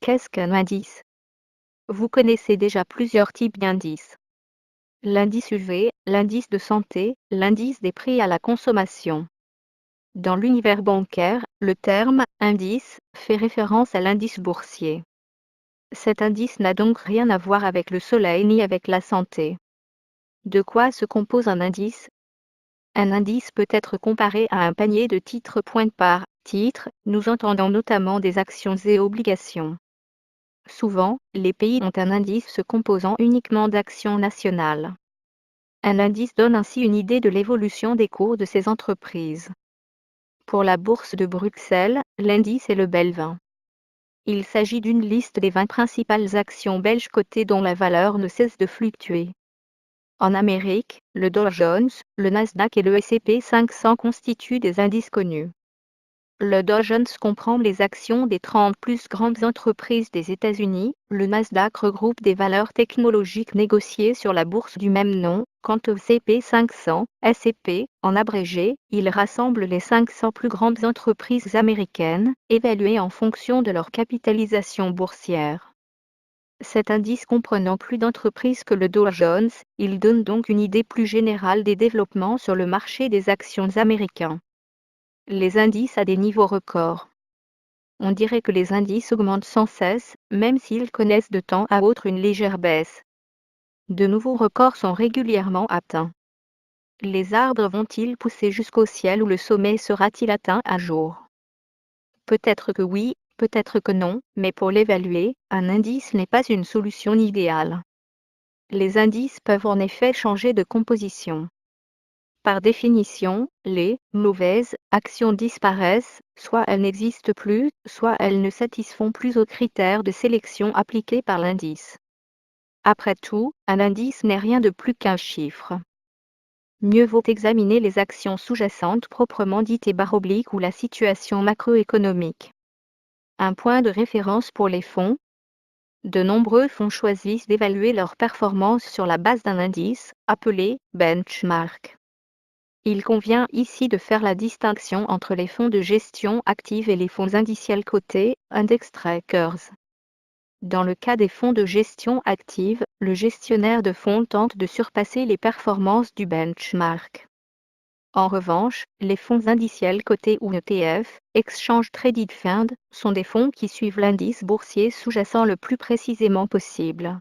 Qu'est-ce qu'un indice? Vous connaissez déjà plusieurs types d'indices. L'indice UV, l'indice de santé, l'indice des prix à la consommation. Dans l'univers bancaire, le terme « indice » fait référence à l'indice boursier. Cet indice n'a donc rien à voir avec le soleil ni avec la santé. De quoi se compose un indice? Un indice peut être comparé à un panier de titres. Par titre, nous entendons notamment des actions et obligations. Souvent, les pays ont un indice se composant uniquement d'actions nationales. Un indice donne ainsi une idée de l'évolution des cours de ces entreprises. Pour la bourse de Bruxelles, l'indice est le BEL 20. Il s'agit d'une liste des 20 principales actions belges cotées dont la valeur ne cesse de fluctuer. En Amérique, le Dow Jones, le Nasdaq et le S&P 500 constituent des indices connus. Le Dow Jones comprend les actions des 30 plus grandes entreprises des États-Unis, le Nasdaq regroupe des valeurs technologiques négociées sur la bourse du même nom, quant au S&P 500, S&P, en abrégé, il rassemble les 500 plus grandes entreprises américaines, évaluées en fonction de leur capitalisation boursière. Cet indice comprenant plus d'entreprises que le Dow Jones, il donne donc une idée plus générale des développements sur le marché des actions américains. Les indices à des niveaux records. On dirait que les indices augmentent sans cesse, même s'ils connaissent de temps à autre une légère baisse. De nouveaux records sont régulièrement atteints. Les arbres vont-ils pousser jusqu'au ciel ou le sommet sera-t-il atteint un jour? Peut-être que oui, peut-être que non, mais pour l'évaluer, un indice n'est pas une solution idéale. Les indices peuvent en effet changer de composition. Par définition, les mauvaises actions disparaissent, soit elles n'existent plus, soit elles ne satisfont plus aux critères de sélection appliqués par l'indice. Après tout, un indice n'est rien de plus qu'un chiffre. Mieux vaut examiner les actions sous-jacentes proprement dites et / ou la situation macroéconomique. Un point de référence pour les fonds. De nombreux fonds choisissent d'évaluer leur performance sur la base d'un indice, appelé benchmark. Il convient ici de faire la distinction entre les fonds de gestion active et les fonds indiciels cotés, index trackers. Dans le cas des fonds de gestion active, le gestionnaire de fonds tente de surpasser les performances du benchmark. En revanche, les fonds indiciels cotés ou ETF, Exchange Traded Fund, sont des fonds qui suivent l'indice boursier sous-jacent le plus précisément possible.